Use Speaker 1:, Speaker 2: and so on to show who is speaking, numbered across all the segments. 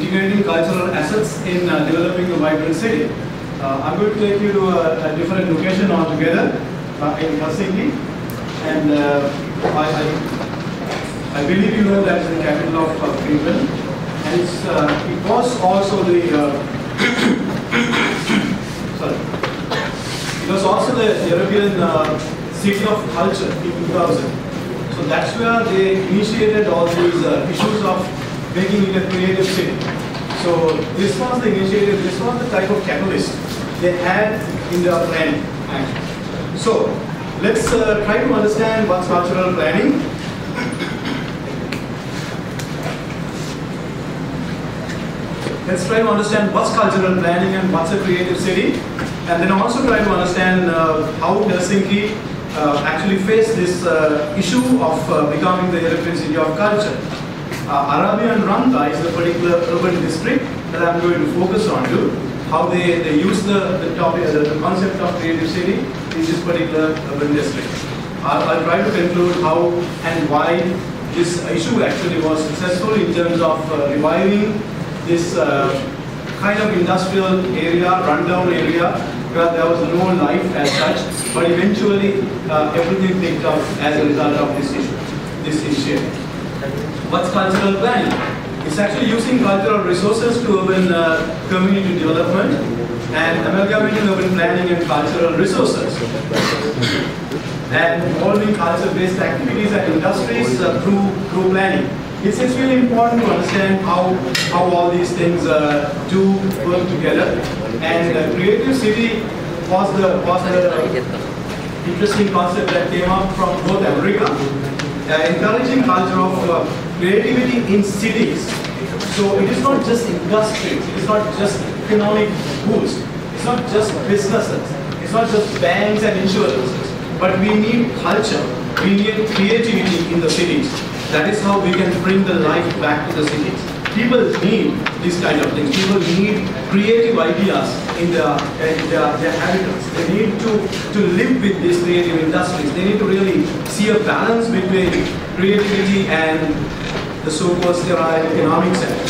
Speaker 1: integrating cultural assets in developing a vibrant city. I'm going to take you to a different location altogether in Helsinki, and I believe you know that's the capital of Finland, and it was also the it was also the European City of Culture in 2000. So that's where they initiated all these issues of making it a creative city. So this was the initiative, this was the type of catalyst they had in their planning actually. So let's try to understand what's cultural planning. Let's try to understand what's cultural planning and what's a creative city, and then also try to understand how Helsinki actually faced this issue of becoming the European City of Culture. Arabian Ranga is the particular urban district that I'm going to focus on to, how they use the topic, the concept of creative city in this particular urban district. I'll try to conclude how and why this issue actually was successful in terms of reviving this kind of industrial area, rundown area, where there was no life as such, but eventually everything picked up as a result of this issue, this initiative. What's cultural planning? It's actually using cultural resources to urban community development and amalgamating urban planning and cultural resources, and involving culture-based activities and industries through planning. It's really important to understand how all these things do work together. And creative city was the interesting concept that came up from both America, encouraging culture of creativity in cities. So it is not just industries, it is not just economic boost, it's not just businesses, it's not just banks and insurances, but we need culture, we need creativity in the cities. That is how we can bring the life back to the cities. People need these kind of things. People need creative ideas in their habitats. They need to live with these creative industries. They need to really see a balance between creativity and the so-called sterile economic sector.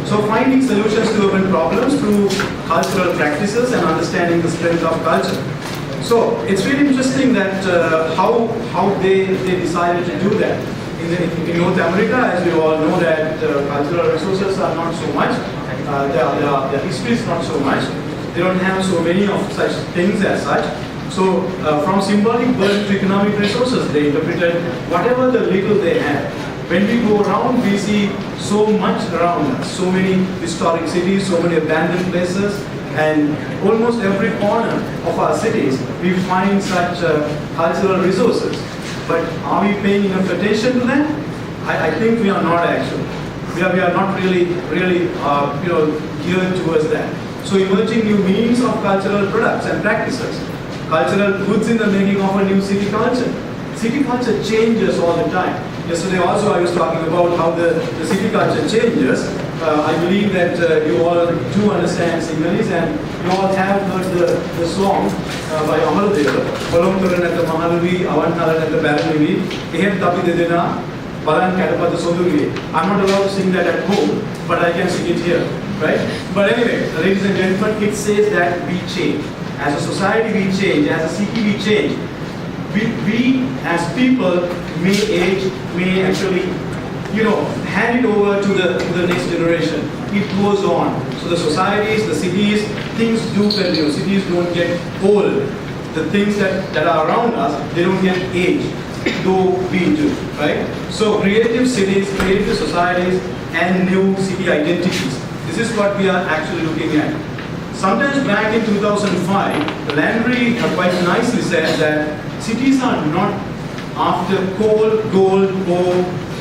Speaker 1: So finding solutions to urban problems through cultural practices and understanding the strength of culture. So it's really interesting that how they decided to do that. In North America, as we all know, that cultural resources are not so much, their history is not so much, they don't have so many of such things as such. So from symbolic burden to economic resources, they interpreted whatever the little they have. When we go around, we see so much around us, so many historic cities, so many abandoned places, and almost every corner of our cities, we find such cultural resources. But are we paying enough attention to that? I think we are not actually. We are not really geared towards that. So emerging new means of cultural products and practices. Cultural goods in the making of a new city culture. City culture changes all the time. Yesterday also I was talking about how the city culture changes. I believe that you all do understand Sinhalese, and you all have heard the song by Amardev. Kolom Karanata Mahalvi, Avantaranata Baranivi, Ehem Tapi Dedena, Balan Katapata Soduri. I'm not allowed to sing that at home, but I can sing it here, right? But anyway, ladies and gentlemen, it says that we change. As a society we change, as a city we change. We as people may age, may actually, hand it over to the next generation. It goes on. So the societies, the cities, things do continue. Cities don't get old. The things that are around us, they don't get aged, though we do, right? So creative cities, creative societies, and new city identities. This is what we are actually looking at. Sometimes back in 2005, Landry quite nicely said that cities are not after coal, gold,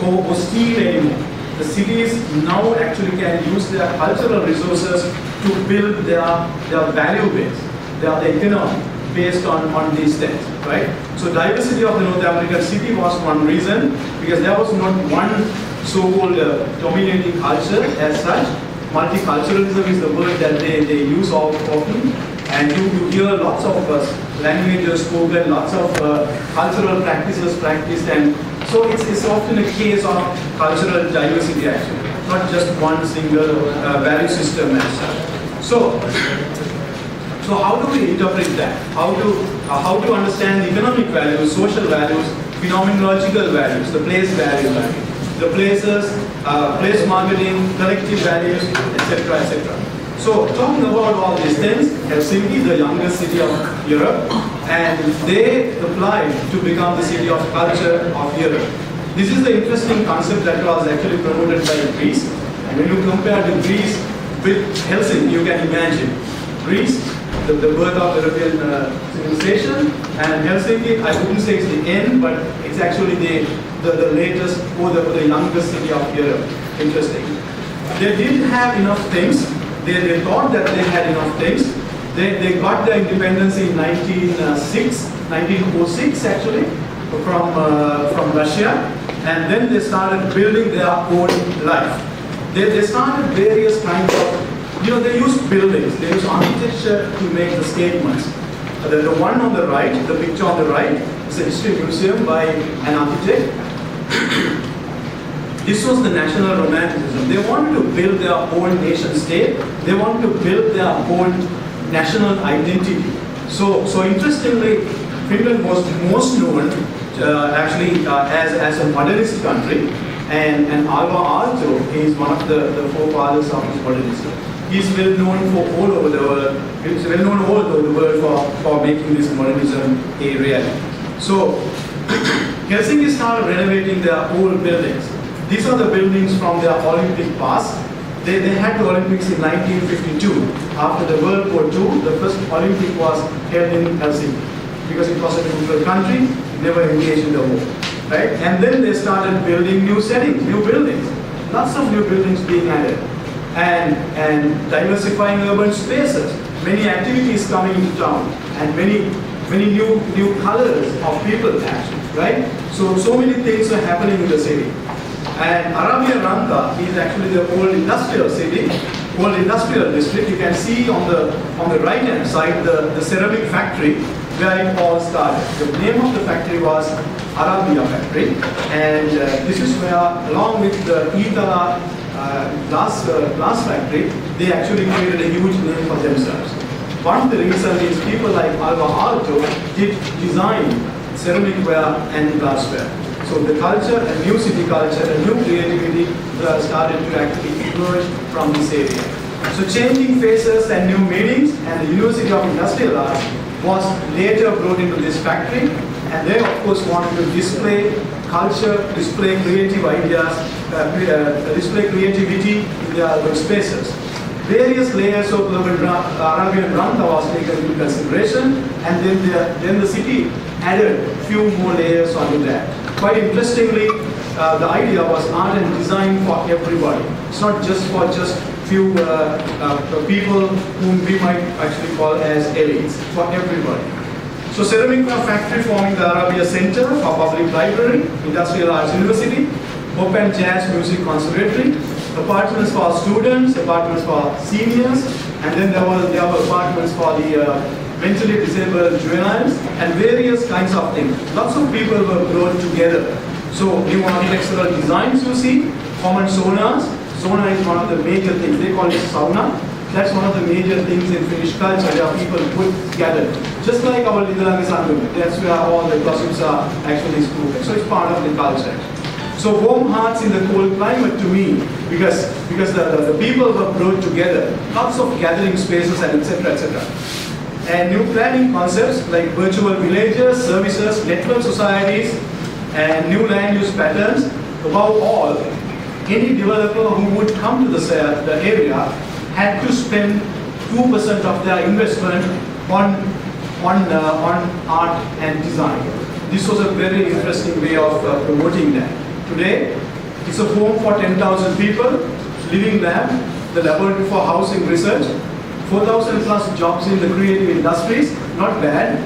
Speaker 1: or steel anymore. The cities now actually can use their cultural resources to build their value base, their economy based on these things, right? So diversity of the North American city was one reason, because there was not one so-called dominating culture as such. Multiculturalism is the word that they use often, and you hear lots of languages spoken, lots of cultural practices practiced, and so it's often a case of cultural diversity actually. not just one single value system as such. So how do we interpret that? How to understand economic values, social values, phenomenological values, the place value, the places, place marketing, collective values, etc., etc. So talking about all these things, Helsinki, the youngest city of Europe, and they applied to become the city of culture of Europe. This is the interesting concept that was actually promoted by Greece. And when you compare to Greece with Helsinki, you can imagine Greece, the birth of European civilization, and Helsinki, I wouldn't say it's the end, but it's actually the latest or the youngest city of Europe. Interesting. They didn't have enough things. They thought that they had enough things. They got their independence in 1906 actually, from Russia, and then they started building their own life. They started various kinds of, they used buildings, they used architecture to make the statements. The one on the right, the picture on the right, is a history museum by an architect. This was the national romanticism. They wanted to build their own nation state. They wanted to build their own national identity. So interestingly, Finland was most known as a modernist country, and Alvar Aalto is one of the forefathers of this modernism. He's well known all over the world. He's well known all over the world for making this modernism a reality. So Helsinki started renovating their old buildings. These are the buildings from their Olympic past. They had the Olympics in 1952. After the World War II, the first Olympic was held in Helsinki because it was a neutral country, never engaged in the war. Right? And then they started building new settings, new buildings. Lots of new buildings being added. And diversifying urban spaces. Many activities coming into town and many new colors of people actually, right? So many things are happening in the city. And Arabia Ranta is actually the old industrial city, old industrial district. You can see on the right hand side the ceramic factory where it all started. The name of the factory was Arabia Factory, and this is where, along with the Iittala glass factory, they actually created a huge name for themselves. One of the reasons is people like Alvar Aalto did design ceramic ware and glassware. So the culture, a new city culture, a new creativity started to actually emerge from this area. So changing faces and new meanings, and the University of Industrial Arts was later brought into this factory, and they of course wanted to display culture, display creative ideas, display creativity in their urban spaces. Various layers of Arabian Ranta was taken into consideration, and then the city added few more layers onto that. Quite interestingly, the idea was art and design for everybody. It's not just for few people whom we might actually call as elites, for everybody. So ceramic factory forming the Arabia Center for Public Library, Industrial Arts University, Open Jazz Music Conservatory, apartments for students, apartments for seniors, and then there were apartments for the mentally disabled juveniles, and various kinds of things. Lots of people were brought together. So new architectural designs you see, common saunas. Sauna is one of the major things. They call it sauna. That's one of the major things in Finnish culture. There are people put together. Just like our Lidalangi Sandu. That's where all the gossips are actually spoken. So it's part of the culture. So warm hearts in the cold climate to me, because the people were brought together. Lots of gathering spaces and etc. etc. And new planning concepts like virtual villages, services, network societies, and new land use patterns. Above all, any developer who would come to the area had to spend 2% of their investment on art and design. This was a very interesting way of promoting that. Today, it's a home for 10,000 people, living lab, the laboratory for housing research, 4,000 plus jobs in the creative industries, not bad.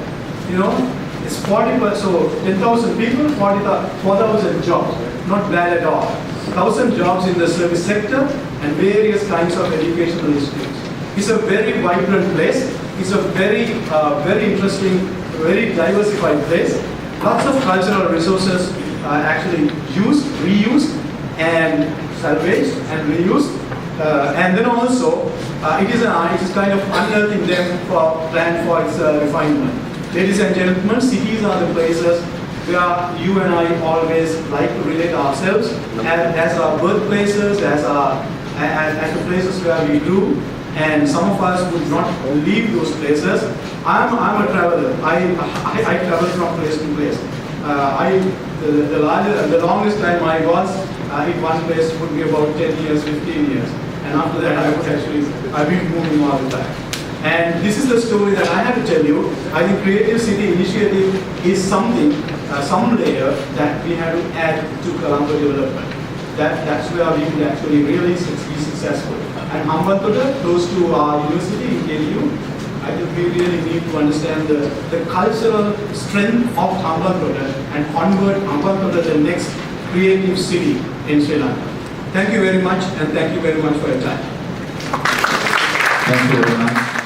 Speaker 1: It's 40%, so 10,000 people, 4,000 jobs, not bad at all. 1,000 jobs in the service sector and various kinds of educational institutes. It's a very vibrant place. It's a very interesting, very diversified place. Lots of cultural resources are actually used, reused, and salvaged and reused. And then also, it is kind of unearthing them for plan for its refinement. Ladies and gentlemen, cities are the places where you and I always like to relate ourselves as our birthplaces, as the places where we grew. And some of us would not leave those places. I'm a traveler. I travel from place to place. The longest time I was in one place would be about 10 years, 15 years. And after that, I've been moving all the time. And this is the story that I have to tell you. I think Creative City Initiative is something, some layer that we have to add to Colombo development. That's where we could actually really be successful. And Hambantota, close to our university in KU, I think we really need to understand the cultural strength of Hambantota and convert Hambantota to the next creative city in Sri Lanka. Thank you very much, and thank you very much for your time.
Speaker 2: Thank you very much.